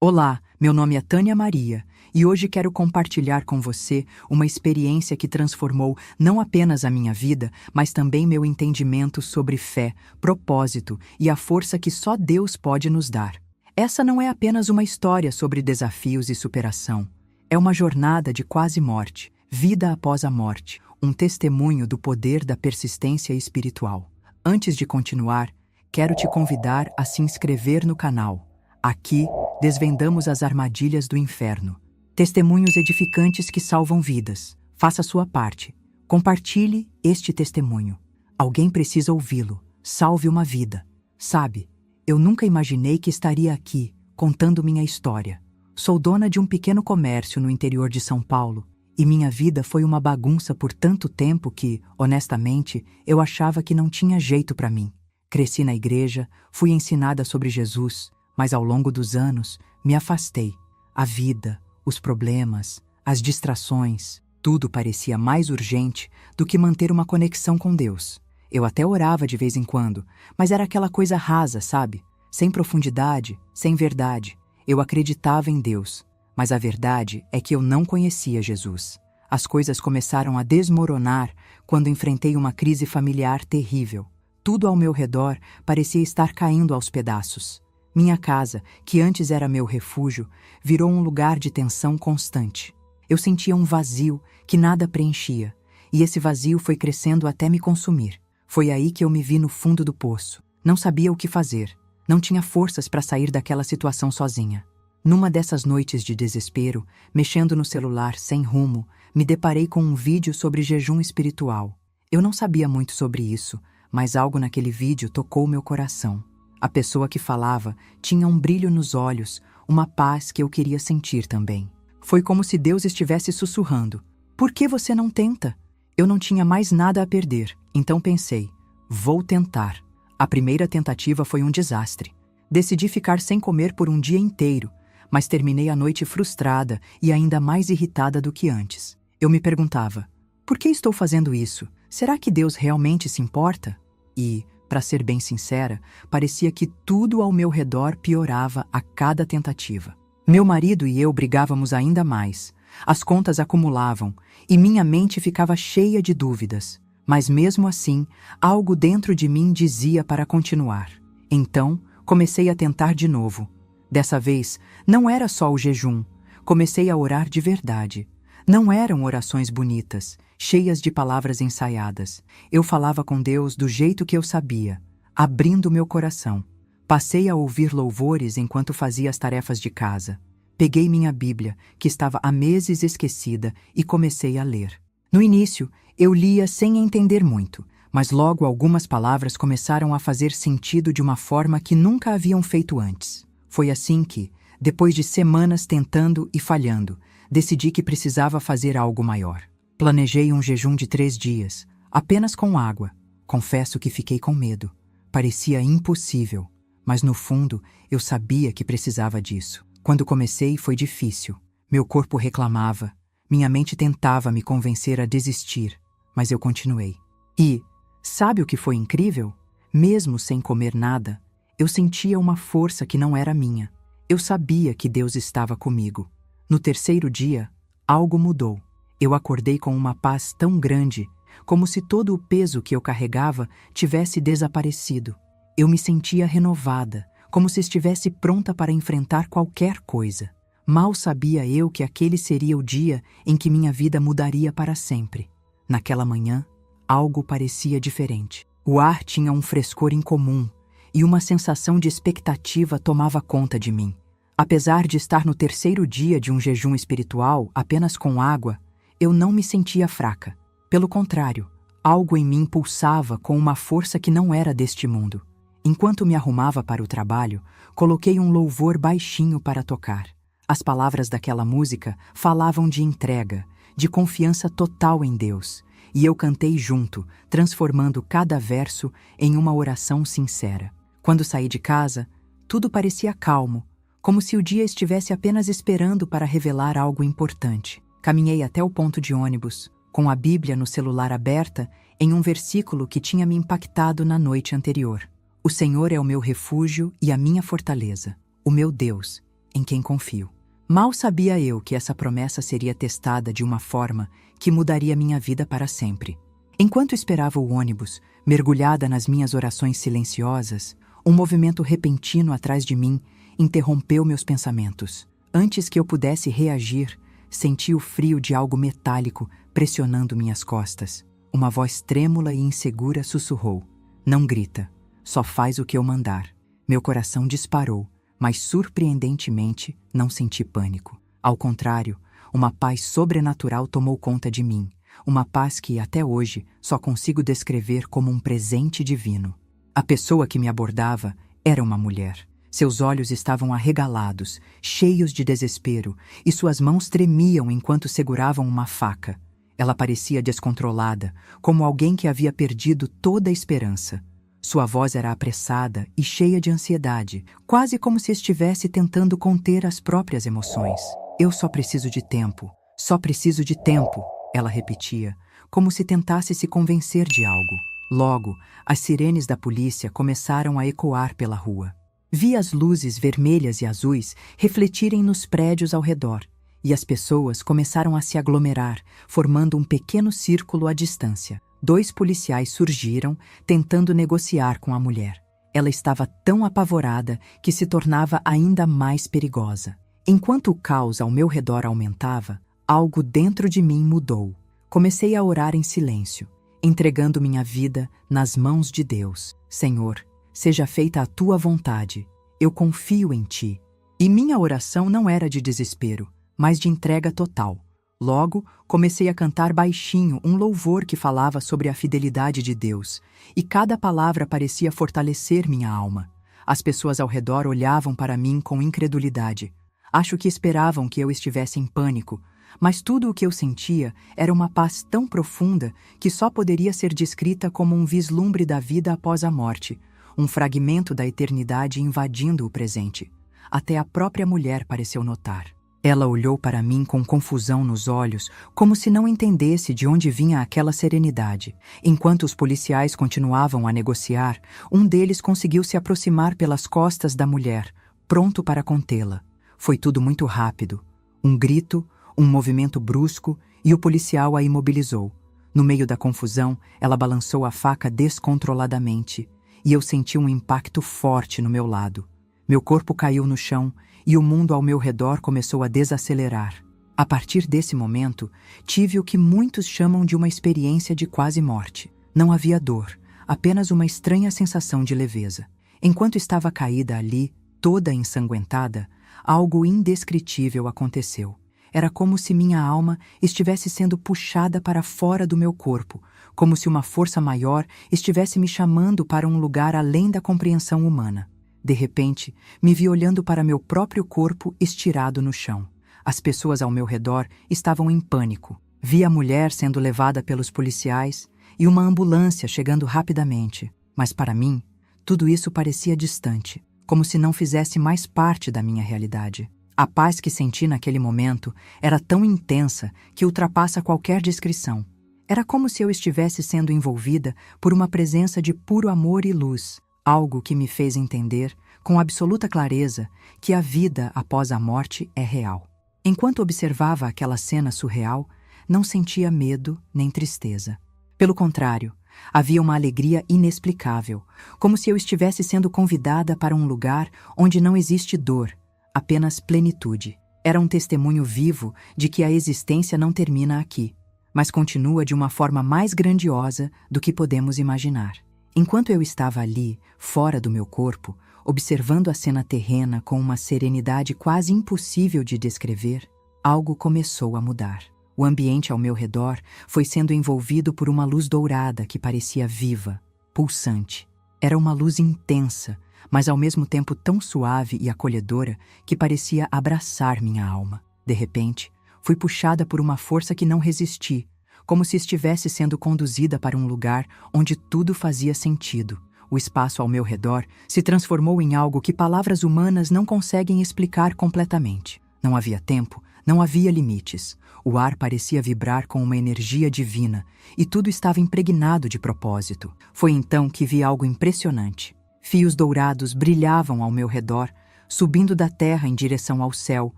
Olá, meu nome é Tânia Maria e hoje quero compartilhar com você uma experiência que transformou não apenas a minha vida, mas também meu entendimento sobre fé, propósito e a força que só Deus pode nos dar. Essa não é apenas uma história sobre desafios e superação. É uma jornada de quase morte, vida após a morte, um testemunho do poder da persistência espiritual. Antes de continuar, quero te convidar a se inscrever no canal. Aqui, desvendamos as armadilhas do inferno. Testemunhos edificantes que salvam vidas. Faça sua parte. Compartilhe este testemunho. Alguém precisa ouvi-lo. Salve uma vida. Sabe, eu nunca imaginei que estaria aqui, contando minha história. Sou dona de um pequeno comércio no interior de São Paulo, e minha vida foi uma bagunça por tanto tempo que, honestamente, eu achava que não tinha jeito para mim. Cresci na igreja, fui ensinada sobre Jesus, mas ao longo dos anos me afastei. A vida, os problemas, as distrações, tudo parecia mais urgente do que manter uma conexão com Deus. Eu até orava de vez em quando, mas era aquela coisa rasa, sabe? Sem profundidade, sem verdade. Eu acreditava em Deus, mas a verdade é que eu não conhecia Jesus. As coisas começaram a desmoronar quando enfrentei uma crise familiar terrível. Tudo ao meu redor parecia estar caindo aos pedaços. Minha casa, que antes era meu refúgio, virou um lugar de tensão constante. Eu sentia um vazio que nada preenchia, e esse vazio foi crescendo até me consumir. Foi aí que eu me vi no fundo do poço. Não sabia o que fazer. Não tinha forças para sair daquela situação sozinha. Numa dessas noites de desespero, mexendo no celular sem rumo, me deparei com um vídeo sobre jejum espiritual. Eu não sabia muito sobre isso, mas algo naquele vídeo tocou meu coração. A pessoa que falava tinha um brilho nos olhos, uma paz que eu queria sentir também. Foi como se Deus estivesse sussurrando: "Por que você não tenta?" Eu não tinha mais nada a perder, então pensei: vou tentar. A primeira tentativa foi um desastre. Decidi ficar sem comer por um dia inteiro, mas terminei a noite frustrada e ainda mais irritada do que antes. Eu me perguntava: por que estou fazendo isso? Será que Deus realmente se importa? E, para ser bem sincera, parecia que tudo ao meu redor piorava a cada tentativa. Meu marido e eu brigávamos ainda mais. As contas acumulavam e minha mente ficava cheia de dúvidas. Mas mesmo assim, algo dentro de mim dizia para continuar. Então, comecei a tentar de novo. Dessa vez, não era só o jejum. Comecei a orar de verdade. Não eram orações bonitas, cheias de palavras ensaiadas. Eu falava com Deus do jeito que eu sabia, abrindo meu coração. Passei a ouvir louvores enquanto fazia as tarefas de casa. Peguei minha Bíblia, que estava há meses esquecida, e comecei a ler. No início, eu lia sem entender muito, mas logo algumas palavras começaram a fazer sentido de uma forma que nunca haviam feito antes. Foi assim que, depois de semanas tentando e falhando, decidi que precisava fazer algo maior. Planejei um jejum de 3 dias, apenas com água. Confesso que fiquei com medo. Parecia impossível, mas no fundo eu sabia que precisava disso. Quando comecei foi difícil. Meu corpo reclamava, minha mente tentava me convencer a desistir, mas eu continuei. E, sabe o que foi incrível? Mesmo sem comer nada, eu sentia uma força que não era minha. Eu sabia que Deus estava comigo. No 3º dia, algo mudou. Eu acordei com uma paz tão grande, como se todo o peso que eu carregava tivesse desaparecido. Eu me sentia renovada, como se estivesse pronta para enfrentar qualquer coisa. Mal sabia eu que aquele seria o dia em que minha vida mudaria para sempre. Naquela manhã, algo parecia diferente. O ar tinha um frescor incomum, e uma sensação de expectativa tomava conta de mim. Apesar de estar no 3º dia de um jejum espiritual, apenas com água, eu não me sentia fraca. Pelo contrário, algo em mim pulsava com uma força que não era deste mundo. Enquanto me arrumava para o trabalho, coloquei um louvor baixinho para tocar. As palavras daquela música falavam de entrega, de confiança total em Deus, e eu cantei junto, transformando cada verso em uma oração sincera. Quando saí de casa, tudo parecia calmo, como se o dia estivesse apenas esperando para revelar algo importante. Caminhei até o ponto de ônibus, com a Bíblia no celular aberta, em um versículo que tinha me impactado na noite anterior. O Senhor é o meu refúgio e a minha fortaleza, o meu Deus, em quem confio. Mal sabia eu que essa promessa seria testada de uma forma que mudaria minha vida para sempre. Enquanto esperava o ônibus, mergulhada nas minhas orações silenciosas, um movimento repentino atrás de mim interrompeu meus pensamentos. Antes que eu pudesse reagir, senti o frio de algo metálico pressionando minhas costas. Uma voz trêmula e insegura sussurrou: "Não grita, só faz o que eu mandar." Meu coração disparou, mas surpreendentemente não senti pânico. Ao contrário, uma paz sobrenatural tomou conta de mim, uma paz que, até hoje, só consigo descrever como um presente divino. A pessoa que me abordava era uma mulher. Seus olhos estavam arregalados, cheios de desespero, e suas mãos tremiam enquanto seguravam uma faca. Ela parecia descontrolada, como alguém que havia perdido toda a esperança. Sua voz era apressada e cheia de ansiedade, quase como se estivesse tentando conter as próprias emoções. "Eu só preciso de tempo, só preciso de tempo", ela repetia, como se tentasse se convencer de algo. Logo, as sirenes da polícia começaram a ecoar pela rua. Vi as luzes vermelhas e azuis refletirem nos prédios ao redor, e as pessoas começaram a se aglomerar, formando um pequeno círculo à distância. 2 policiais surgiram, tentando negociar com a mulher. Ela estava tão apavorada que se tornava ainda mais perigosa. Enquanto o caos ao meu redor aumentava, algo dentro de mim mudou. Comecei a orar em silêncio, entregando minha vida nas mãos de Deus. "Senhor, seja feita a tua vontade. Eu confio em ti." E minha oração não era de desespero, mas de entrega total. Logo, comecei a cantar baixinho um louvor que falava sobre a fidelidade de Deus, e cada palavra parecia fortalecer minha alma. As pessoas ao redor olhavam para mim com incredulidade. Acho que esperavam que eu estivesse em pânico, mas tudo o que eu sentia era uma paz tão profunda que só poderia ser descrita como um vislumbre da vida após a morte, um fragmento da eternidade invadindo o presente. Até a própria mulher pareceu notar. Ela olhou para mim com confusão nos olhos, como se não entendesse de onde vinha aquela serenidade. Enquanto os policiais continuavam a negociar, um deles conseguiu se aproximar pelas costas da mulher, pronto para contê-la. Foi tudo muito rápido. Um grito, um movimento brusco, e o policial a imobilizou. No meio da confusão, ela balançou a faca descontroladamente, e eu senti um impacto forte no meu lado. Meu corpo caiu no chão, e o mundo ao meu redor começou a desacelerar. A partir desse momento, tive o que muitos chamam de uma experiência de quase morte. Não havia dor, apenas uma estranha sensação de leveza. Enquanto estava caída ali, toda ensanguentada, algo indescritível aconteceu. Era como se minha alma estivesse sendo puxada para fora do meu corpo, como se uma força maior estivesse me chamando para um lugar além da compreensão humana. De repente, me vi olhando para meu próprio corpo estirado no chão. As pessoas ao meu redor estavam em pânico. Vi a mulher sendo levada pelos policiais e uma ambulância chegando rapidamente. Mas para mim, tudo isso parecia distante, como se não fizesse mais parte da minha realidade. A paz que senti naquele momento era tão intensa que ultrapassa qualquer descrição. Era como se eu estivesse sendo envolvida por uma presença de puro amor e luz, algo que me fez entender, com absoluta clareza, que a vida após a morte é real. Enquanto observava aquela cena surreal, não sentia medo nem tristeza. Pelo contrário, havia uma alegria inexplicável, como se eu estivesse sendo convidada para um lugar onde não existe dor, apenas plenitude. Era um testemunho vivo de que a existência não termina aqui, mas continua de uma forma mais grandiosa do que podemos imaginar. Enquanto eu estava ali, fora do meu corpo, observando a cena terrena com uma serenidade quase impossível de descrever, algo começou a mudar. O ambiente ao meu redor foi sendo envolvido por uma luz dourada que parecia viva, pulsante. Era uma luz intensa, mas ao mesmo tempo tão suave e acolhedora que parecia abraçar minha alma. De repente, fui puxada por uma força que não resisti, como se estivesse sendo conduzida para um lugar onde tudo fazia sentido. O espaço ao meu redor se transformou em algo que palavras humanas não conseguem explicar completamente. Não havia tempo, não havia limites. O ar parecia vibrar com uma energia divina e tudo estava impregnado de propósito. Foi então que vi algo impressionante. Fios dourados brilhavam ao meu redor, subindo da terra em direção ao céu,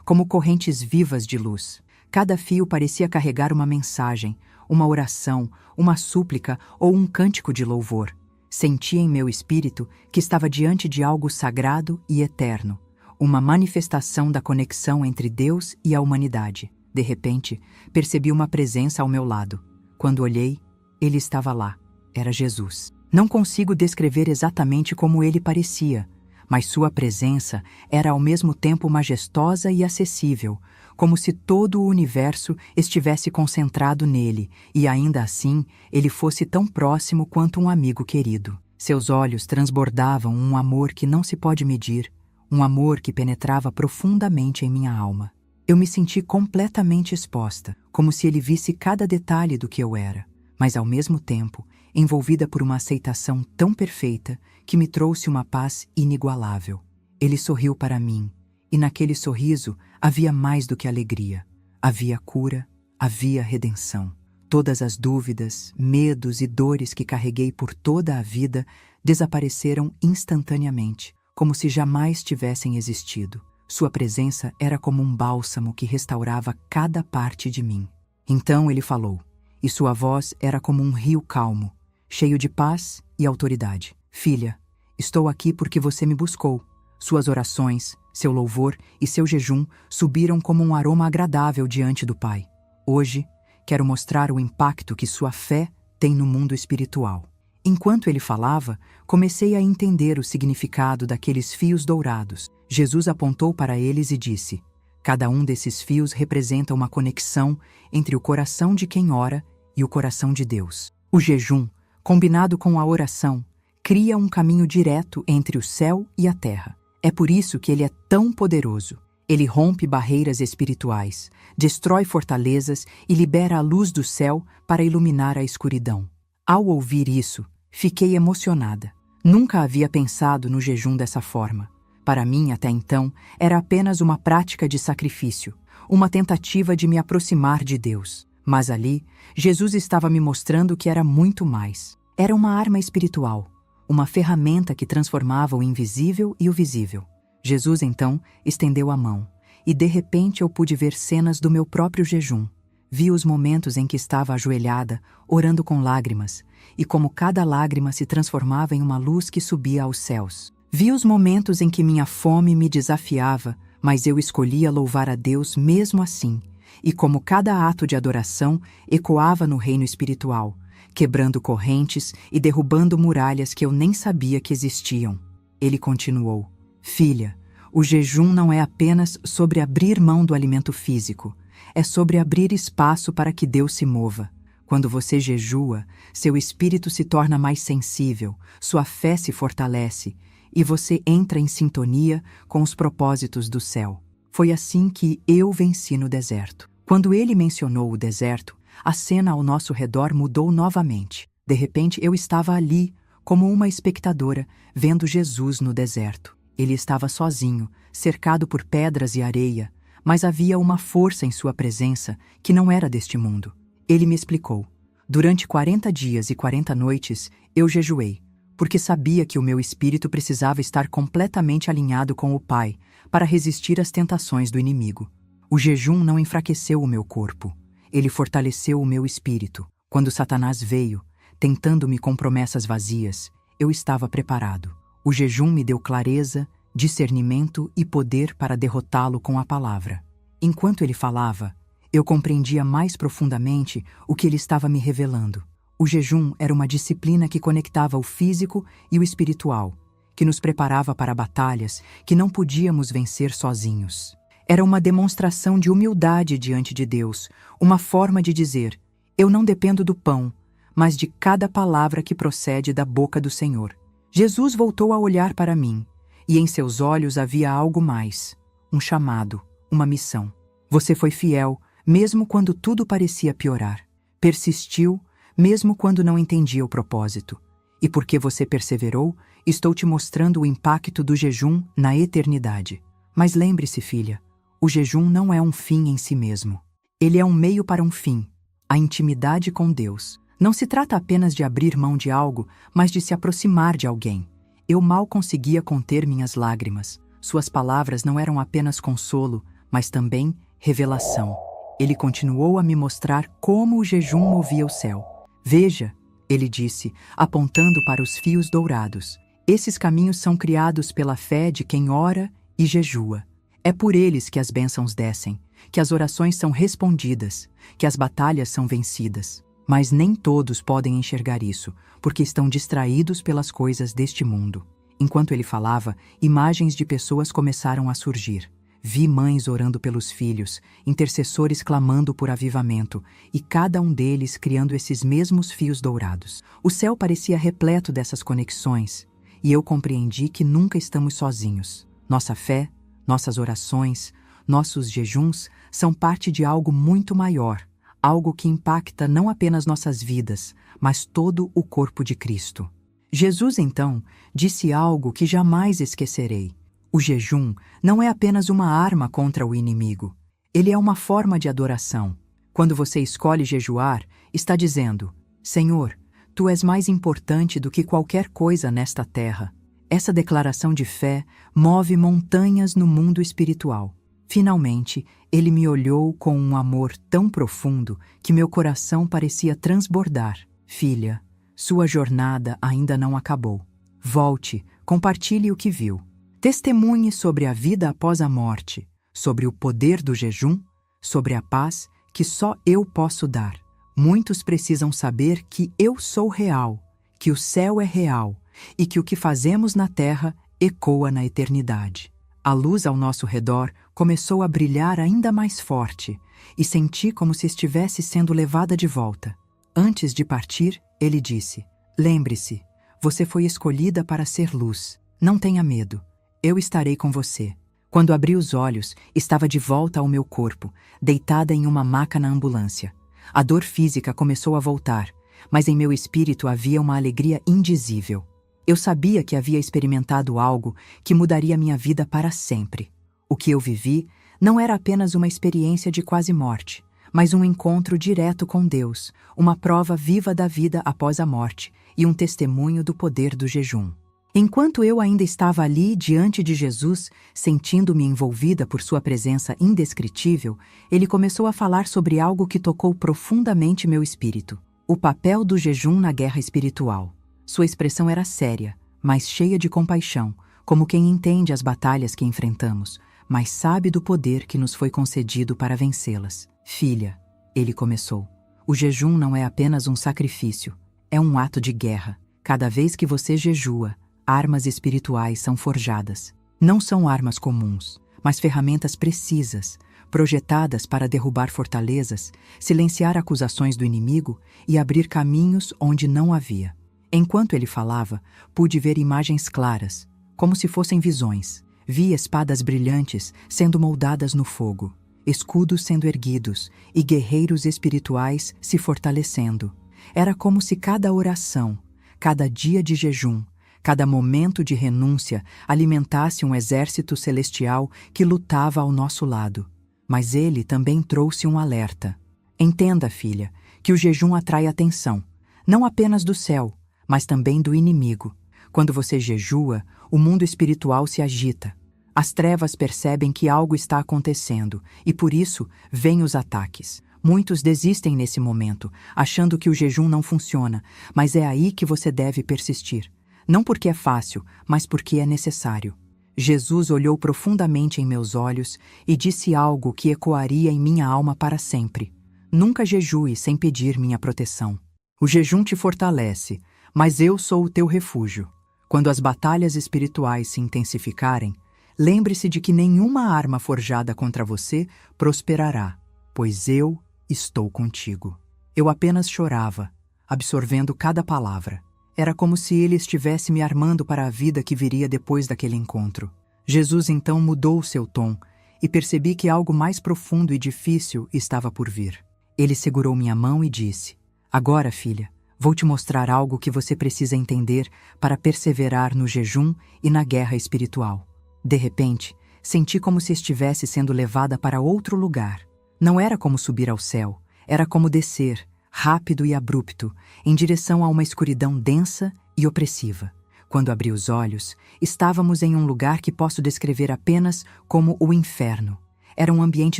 como correntes vivas de luz. Cada fio parecia carregar uma mensagem, uma oração, uma súplica ou um cântico de louvor. Senti em meu espírito que estava diante de algo sagrado e eterno, uma manifestação da conexão entre Deus e a humanidade. De repente, percebi uma presença ao meu lado. Quando olhei, ele estava lá. Era Jesus. Não consigo descrever exatamente como ele parecia, mas sua presença era ao mesmo tempo majestosa e acessível, como se todo o universo estivesse concentrado nele, e ainda assim ele fosse tão próximo quanto um amigo querido. Seus olhos transbordavam um amor que não se pode medir, um amor que penetrava profundamente em minha alma. Eu me senti completamente exposta, como se ele visse cada detalhe do que eu era, mas ao mesmo tempo envolvida por uma aceitação tão perfeita que me trouxe uma paz inigualável. Ele sorriu para mim, e naquele sorriso havia mais do que alegria. Havia cura, havia redenção. Todas as dúvidas, medos e dores que carreguei por toda a vida desapareceram instantaneamente, como se jamais tivessem existido. Sua presença era como um bálsamo que restaurava cada parte de mim. Então ele falou, e sua voz era como um rio calmo, cheio de paz e autoridade. Filha, estou aqui porque você me buscou. Suas orações, seu louvor e seu jejum subiram como um aroma agradável diante do Pai. Hoje, quero mostrar o impacto que sua fé tem no mundo espiritual. Enquanto ele falava, comecei a entender o significado daqueles fios dourados. Jesus apontou para eles e disse: cada um desses fios representa uma conexão entre o coração de quem ora e o coração de Deus. O jejum, combinado com a oração, cria um caminho direto entre o céu e a terra. É por isso que ele é tão poderoso. Ele rompe barreiras espirituais, destrói fortalezas e libera a luz do céu para iluminar a escuridão. Ao ouvir isso, fiquei emocionada. Nunca havia pensado no jejum dessa forma. Para mim, até então, era apenas uma prática de sacrifício, uma tentativa de me aproximar de Deus. Mas ali, Jesus estava me mostrando que era muito mais. Era uma arma espiritual, uma ferramenta que transformava o invisível e o visível. Jesus, então, estendeu a mão, e de repente eu pude ver cenas do meu próprio jejum. Vi os momentos em que estava ajoelhada, orando com lágrimas, e como cada lágrima se transformava em uma luz que subia aos céus. Vi os momentos em que minha fome me desafiava, mas eu escolhia louvar a Deus mesmo assim, e como cada ato de adoração ecoava no reino espiritual, quebrando correntes e derrubando muralhas que eu nem sabia que existiam. Ele continuou: filha, o jejum não é apenas sobre abrir mão do alimento físico, é sobre abrir espaço para que Deus se mova. Quando você jejua, seu espírito se torna mais sensível, sua fé se fortalece, e você entra em sintonia com os propósitos do céu. Foi assim que eu venci no deserto. Quando ele mencionou o deserto, a cena ao nosso redor mudou novamente. De repente, eu estava ali, como uma espectadora, vendo Jesus no deserto. Ele estava sozinho, cercado por pedras e areia, mas havia uma força em sua presença que não era deste mundo. Ele me explicou. Durante 40 dias e 40 noites, eu jejuei, porque sabia que o meu espírito precisava estar completamente alinhado com o Pai para resistir às tentações do inimigo. O jejum não enfraqueceu o meu corpo, ele fortaleceu o meu espírito. Quando Satanás veio, tentando-me com promessas vazias, eu estava preparado. O jejum me deu clareza, discernimento e poder para derrotá-lo com a palavra. Enquanto ele falava, eu compreendia mais profundamente o que ele estava me revelando. O jejum era uma disciplina que conectava o físico e o espiritual, que nos preparava para batalhas que não podíamos vencer sozinhos. Era uma demonstração de humildade diante de Deus, uma forma de dizer: eu não dependo do pão, mas de cada palavra que procede da boca do Senhor. Jesus voltou a olhar para mim, e em seus olhos havia algo mais, um chamado, uma missão. Você foi fiel, mesmo quando tudo parecia piorar. Persistiu, mesmo quando não entendia o propósito. E porque você perseverou, estou te mostrando o impacto do jejum na eternidade. Mas lembre-se, filha, o jejum não é um fim em si mesmo. Ele é um meio para um fim, a intimidade com Deus. Não se trata apenas de abrir mão de algo, mas de se aproximar de alguém. Eu mal conseguia conter minhas lágrimas. Suas palavras não eram apenas consolo, mas também revelação. Ele continuou a me mostrar como o jejum movia o céu. Veja, ele disse, apontando para os fios dourados. Esses caminhos são criados pela fé de quem ora e jejua. É por eles que as bênçãos descem, que as orações são respondidas, que as batalhas são vencidas. Mas nem todos podem enxergar isso, porque estão distraídos pelas coisas deste mundo. Enquanto ele falava, imagens de pessoas começaram a surgir. Vi mães orando pelos filhos, intercessores clamando por avivamento, e cada um deles criando esses mesmos fios dourados. O céu parecia repleto dessas conexões, e eu compreendi que nunca estamos sozinhos. Nossa fé, nossas orações, nossos jejuns são parte de algo muito maior, algo que impacta não apenas nossas vidas, mas todo o corpo de Cristo. Jesus, então, disse algo que jamais esquecerei. O jejum não é apenas uma arma contra o inimigo. Ele é uma forma de adoração. Quando você escolhe jejuar, está dizendo: Senhor, Tu és mais importante do que qualquer coisa nesta terra. Essa declaração de fé move montanhas no mundo espiritual. Finalmente, ele me olhou com um amor tão profundo que meu coração parecia transbordar. Filha, sua jornada ainda não acabou. Volte, compartilhe o que viu. Testemunhe sobre a vida após a morte, sobre o poder do jejum, sobre a paz que só eu posso dar. Muitos precisam saber que eu sou real, que o céu é real e que o que fazemos na terra ecoa na eternidade. A luz ao nosso redor começou a brilhar ainda mais forte e senti como se estivesse sendo levada de volta. Antes de partir, ele disse: Lembre-se, você foi escolhida para ser luz. Não tenha medo. Eu estarei com você. Quando abri os olhos, estava de volta ao meu corpo, deitada em uma maca na ambulância. A dor física começou a voltar, mas em meu espírito havia uma alegria indizível. Eu sabia que havia experimentado algo que mudaria minha vida para sempre. O que eu vivi não era apenas uma experiência de quase morte, mas um encontro direto com Deus, uma prova viva da vida após a morte e um testemunho do poder do jejum. Enquanto eu ainda estava ali diante de Jesus, sentindo-me envolvida por sua presença indescritível, ele começou a falar sobre algo que tocou profundamente meu espírito: o papel do jejum na guerra espiritual. Sua expressão era séria, mas cheia de compaixão, como quem entende as batalhas que enfrentamos, mas sabe do poder que nos foi concedido para vencê-las. Filha, ele começou, o jejum não é apenas um sacrifício, é um ato de guerra. Cada vez que você jejua, armas espirituais são forjadas. Não são armas comuns, mas ferramentas precisas, projetadas para derrubar fortalezas, silenciar acusações do inimigo e abrir caminhos onde não havia. Enquanto ele falava, pude ver imagens claras, como se fossem visões. Vi espadas brilhantes sendo moldadas no fogo, escudos sendo erguidos e guerreiros espirituais se fortalecendo. Era como se cada oração, cada dia de jejum, cada momento de renúncia alimentasse um exército celestial que lutava ao nosso lado. Mas ele também trouxe um alerta. Entenda, filha, que o jejum atrai atenção, não apenas do céu, mas também do inimigo. Quando você jejua, o mundo espiritual se agita. As trevas percebem que algo está acontecendo e, por isso, vêm os ataques. Muitos desistem nesse momento, achando que o jejum não funciona, mas é aí que você deve persistir. Não porque é fácil, mas porque é necessário. Jesus olhou profundamente em meus olhos e disse algo que ecoaria em minha alma para sempre. Nunca jejue sem pedir minha proteção. O jejum te fortalece, mas eu sou o teu refúgio. Quando as batalhas espirituais se intensificarem, lembre-se de que nenhuma arma forjada contra você prosperará, pois eu estou contigo. Eu apenas chorava, absorvendo cada palavra. Era como se ele estivesse me armando para a vida que viria depois daquele encontro. Jesus então mudou seu tom e percebi que algo mais profundo e difícil estava por vir. Ele segurou minha mão e disse: Agora, filha, vou te mostrar algo que você precisa entender para perseverar no jejum e na guerra espiritual. De repente, senti como se estivesse sendo levada para outro lugar. Não era como subir ao céu, era como descer, rápido e abrupto, em direção a uma escuridão densa e opressiva. Quando abri os olhos, estávamos em um lugar que posso descrever apenas como o inferno. Era um ambiente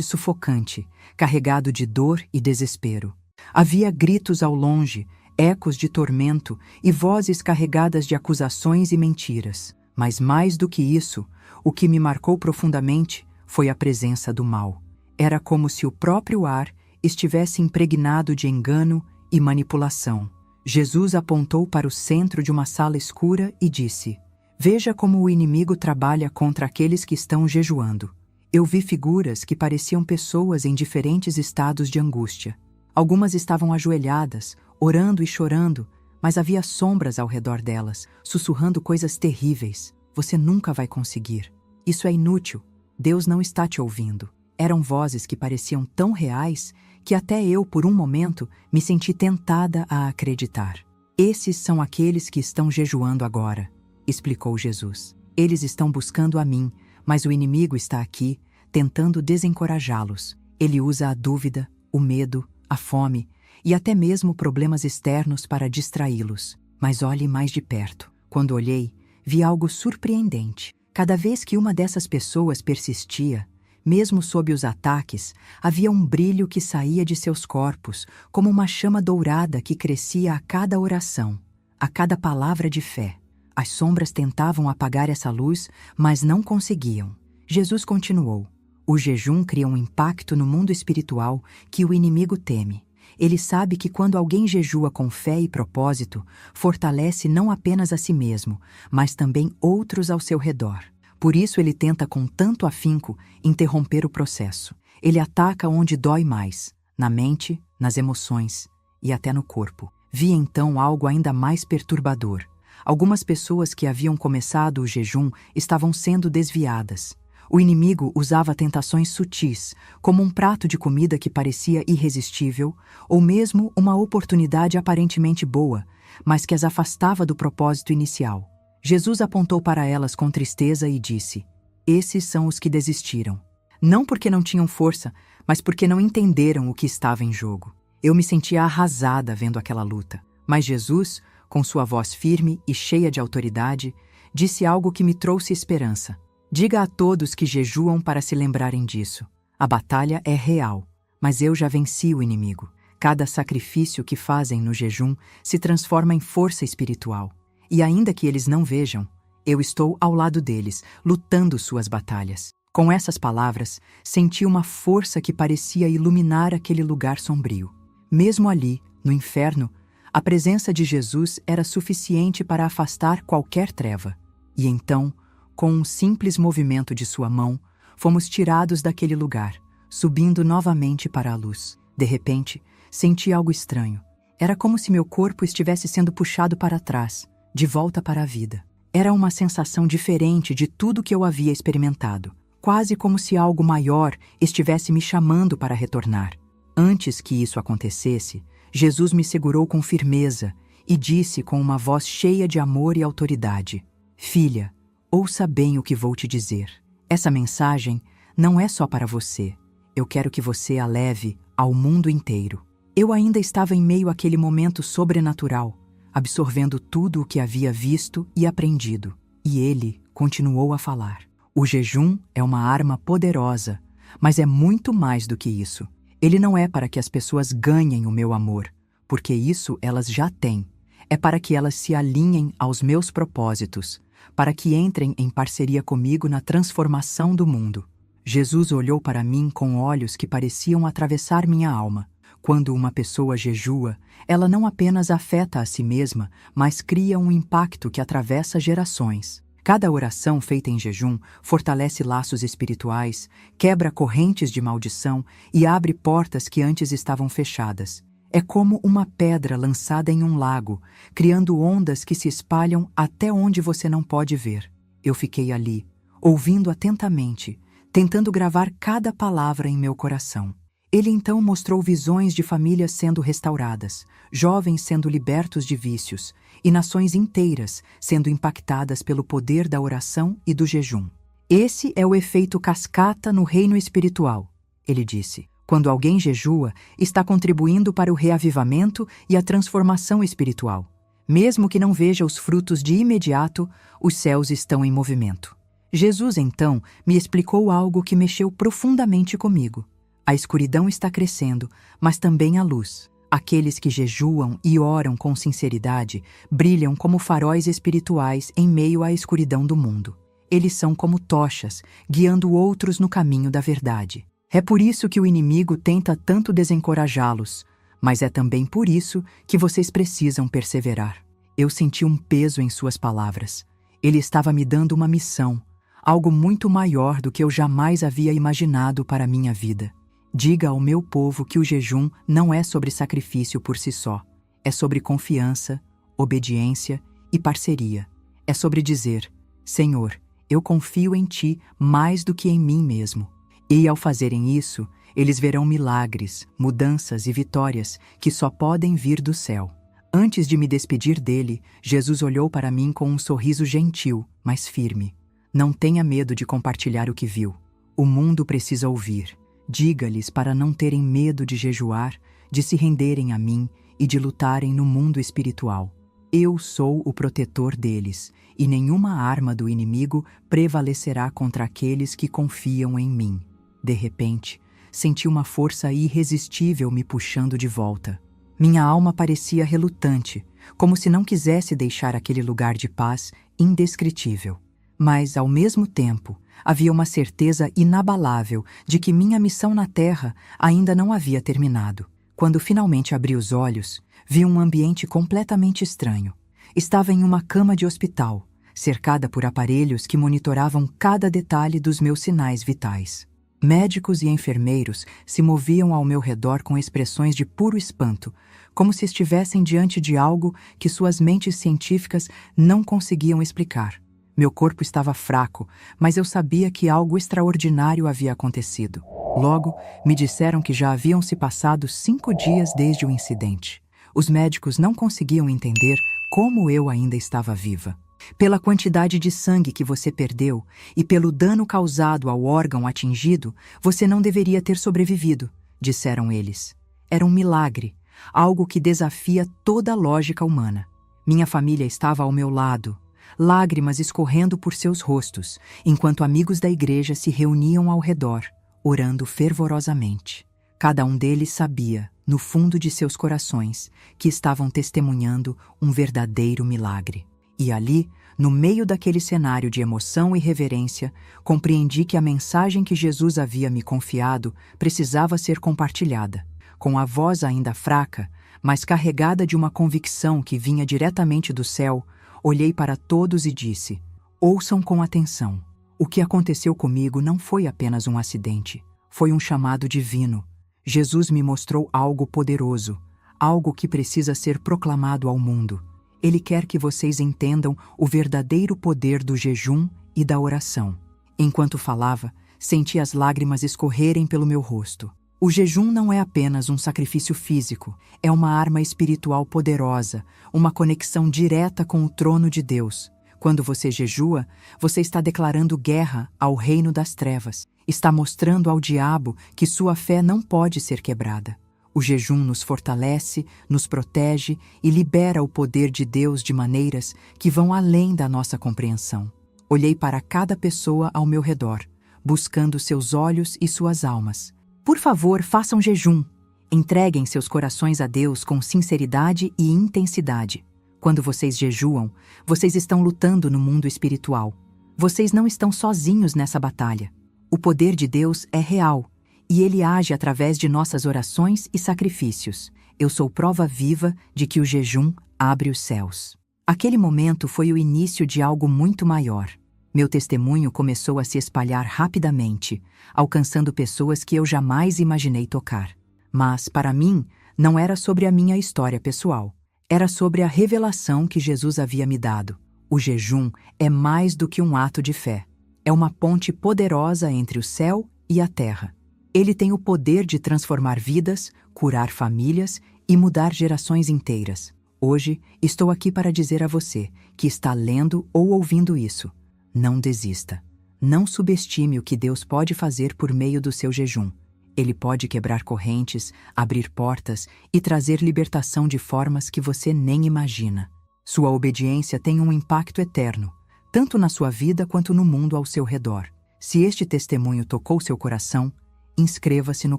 sufocante, carregado de dor e desespero. Havia gritos ao longe, ecos de tormento e vozes carregadas de acusações e mentiras. Mas mais do que isso, o que me marcou profundamente foi a presença do mal. Era como se o próprio ar estivesse impregnado de engano e manipulação. Jesus apontou para o centro de uma sala escura e disse: "Veja como o inimigo trabalha contra aqueles que estão jejuando." Eu vi figuras que pareciam pessoas em diferentes estados de angústia. Algumas estavam ajoelhadas, orando e chorando, mas havia sombras ao redor delas, sussurrando coisas terríveis. "Você nunca vai conseguir. Isso é inútil. Deus não está te ouvindo." Eram vozes que pareciam tão reais que até eu, por um momento, me senti tentada a acreditar. "Esses são aqueles que estão jejuando agora", explicou Jesus. "Eles estão buscando a mim, mas o inimigo está aqui, tentando desencorajá-los. Ele usa a dúvida, o medo, a fome e até mesmo problemas externos para distraí-los. Mas olhe mais de perto." Quando olhei, vi algo surpreendente. Cada vez que uma dessas pessoas persistia, mesmo sob os ataques, havia um brilho que saía de seus corpos, como uma chama dourada que crescia a cada oração, a cada palavra de fé. As sombras tentavam apagar essa luz, mas não conseguiam. Jesus continuou: "O jejum cria um impacto no mundo espiritual que o inimigo teme. Ele sabe que quando alguém jejua com fé e propósito, fortalece não apenas a si mesmo, mas também outros ao seu redor. Por isso ele tenta com tanto afinco interromper o processo. Ele ataca onde dói mais, na mente, nas emoções e até no corpo." Vi então algo ainda mais perturbador. Algumas pessoas que haviam começado o jejum estavam sendo desviadas. O inimigo usava tentações sutis, como um prato de comida que parecia irresistível, ou mesmo uma oportunidade aparentemente boa, mas que as afastava do propósito inicial. Jesus apontou para elas com tristeza e disse: "Esses são os que desistiram. Não porque não tinham força, mas porque não entenderam o que estava em jogo." Eu me sentia arrasada vendo aquela luta. Mas Jesus, com sua voz firme e cheia de autoridade, disse algo que me trouxe esperança: "Diga a todos que jejuam para se lembrarem disso. A batalha é real, mas eu já venci o inimigo. Cada sacrifício que fazem no jejum se transforma em força espiritual. E ainda que eles não vejam, eu estou ao lado deles, lutando suas batalhas." Com essas palavras, senti uma força que parecia iluminar aquele lugar sombrio. Mesmo ali, no inferno, a presença de Jesus era suficiente para afastar qualquer treva. E então, com um simples movimento de sua mão, fomos tirados daquele lugar, subindo novamente para a luz. De repente, senti algo estranho. Era como se meu corpo estivesse sendo puxado para trás, de volta para a vida. Era uma sensação diferente de tudo que eu havia experimentado, quase como se algo maior estivesse me chamando para retornar. Antes que isso acontecesse, Jesus me segurou com firmeza e disse com uma voz cheia de amor e autoridade: "Filha, ouça bem o que vou te dizer. Essa mensagem não é só para você. Eu quero que você a leve ao mundo inteiro." Eu ainda estava em meio àquele momento sobrenatural, absorvendo tudo o que havia visto e aprendido. E ele continuou a falar: "O jejum é uma arma poderosa, mas é muito mais do que isso. Ele não é para que as pessoas ganhem o meu amor, porque isso elas já têm. É para que elas se alinhem aos meus propósitos, para que entrem em parceria comigo na transformação do mundo." Jesus olhou para mim com olhos que pareciam atravessar minha alma. Quando uma pessoa jejua, ela não apenas afeta a si mesma, mas cria um impacto que atravessa gerações. Cada oração feita em jejum fortalece laços espirituais, quebra correntes de maldição e abre portas que antes estavam fechadas. É como uma pedra lançada em um lago, criando ondas que se espalham até onde você não pode ver. Eu fiquei ali, ouvindo atentamente, tentando gravar cada palavra em meu coração. Ele então mostrou visões de famílias sendo restauradas, jovens sendo libertos de vícios e nações inteiras sendo impactadas pelo poder da oração e do jejum. "Esse é o efeito cascata no reino espiritual", ele disse. "Quando alguém jejua, está contribuindo para o reavivamento e a transformação espiritual. Mesmo que não veja os frutos de imediato, os céus estão em movimento. Jesus, então, me explicou algo que mexeu profundamente comigo. A escuridão está crescendo, mas também a luz. Aqueles que jejuam e oram com sinceridade brilham como faróis espirituais em meio à escuridão do mundo. Eles são como tochas, guiando outros no caminho da verdade. É por isso que o inimigo tenta tanto desencorajá-los, mas é também por isso que vocês precisam perseverar. Eu senti um peso em suas palavras. Ele estava me dando uma missão, algo muito maior do que eu jamais havia imaginado para a minha vida. Diga ao meu povo que o jejum não é sobre sacrifício por si só. É sobre confiança, obediência e parceria. É sobre dizer: Senhor, eu confio em Ti mais do que em mim mesmo. E ao fazerem isso, eles verão milagres, mudanças e vitórias que só podem vir do céu. Antes de me despedir dele, Jesus olhou para mim com um sorriso gentil, mas firme. Não tenha medo de compartilhar o que viu. O mundo precisa ouvir. Diga-lhes para não terem medo de jejuar, de se renderem a mim e de lutarem no mundo espiritual. Eu sou o protetor deles, e nenhuma arma do inimigo prevalecerá contra aqueles que confiam em mim. De repente, senti uma força irresistível me puxando de volta. Minha alma parecia relutante, como se não quisesse deixar aquele lugar de paz indescritível. Mas, ao mesmo tempo, havia uma certeza inabalável de que minha missão na Terra ainda não havia terminado. Quando finalmente abri os olhos, vi um ambiente completamente estranho. Estava em uma cama de hospital, cercada por aparelhos que monitoravam cada detalhe dos meus sinais vitais. Médicos e enfermeiros se moviam ao meu redor com expressões de puro espanto, como se estivessem diante de algo que suas mentes científicas não conseguiam explicar. Meu corpo estava fraco, mas eu sabia que algo extraordinário havia acontecido. Logo, me disseram que já haviam se passado 5 dias desde o incidente. Os médicos não conseguiam entender como eu ainda estava viva. Pela quantidade de sangue que você perdeu e pelo dano causado ao órgão atingido, você não deveria ter sobrevivido, disseram eles. Era um milagre, algo que desafia toda a lógica humana. Minha família estava ao meu lado, lágrimas escorrendo por seus rostos, enquanto amigos da igreja se reuniam ao redor, orando fervorosamente. Cada um deles sabia, no fundo de seus corações, que estavam testemunhando um verdadeiro milagre. E ali, no meio daquele cenário de emoção e reverência, compreendi que a mensagem que Jesus havia me confiado precisava ser compartilhada. Com a voz ainda fraca, mas carregada de uma convicção que vinha diretamente do céu, olhei para todos e disse: ouçam com atenção. O que aconteceu comigo não foi apenas um acidente, foi um chamado divino. Jesus me mostrou algo poderoso, algo que precisa ser proclamado ao mundo. Ele quer que vocês entendam o verdadeiro poder do jejum e da oração. Enquanto falava, senti as lágrimas escorrerem pelo meu rosto. O jejum não é apenas um sacrifício físico, é uma arma espiritual poderosa, uma conexão direta com o trono de Deus. Quando você jejua, você está declarando guerra ao reino das trevas. Está mostrando ao diabo que sua fé não pode ser quebrada. O jejum nos fortalece, nos protege e libera o poder de Deus de maneiras que vão além da nossa compreensão. Olhei para cada pessoa ao meu redor, buscando seus olhos e suas almas. Por favor, façam jejum. Entreguem seus corações a Deus com sinceridade e intensidade. Quando vocês jejuam, vocês estão lutando no mundo espiritual. Vocês não estão sozinhos nessa batalha. O poder de Deus é real, e Ele age através de nossas orações e sacrifícios. Eu sou prova viva de que o jejum abre os céus. Aquele momento foi o início de algo muito maior. Meu testemunho começou a se espalhar rapidamente, alcançando pessoas que eu jamais imaginei tocar. Mas, para mim, não era sobre a minha história pessoal. Era sobre a revelação que Jesus havia me dado. O jejum é mais do que um ato de fé. É uma ponte poderosa entre o céu e a terra. Ele tem o poder de transformar vidas, curar famílias e mudar gerações inteiras. Hoje, estou aqui para dizer a você que está lendo ou ouvindo isso: não desista. Não subestime o que Deus pode fazer por meio do seu jejum. Ele pode quebrar correntes, abrir portas e trazer libertação de formas que você nem imagina. Sua obediência tem um impacto eterno, tanto na sua vida quanto no mundo ao seu redor. Se este testemunho tocou seu coração, inscreva-se no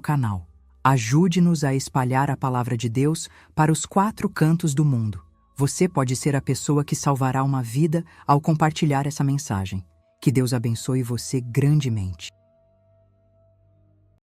canal. Ajude-nos a espalhar a palavra de Deus para os 4 cantos do mundo. Você pode ser a pessoa que salvará uma vida ao compartilhar essa mensagem. Que Deus abençoe você grandemente.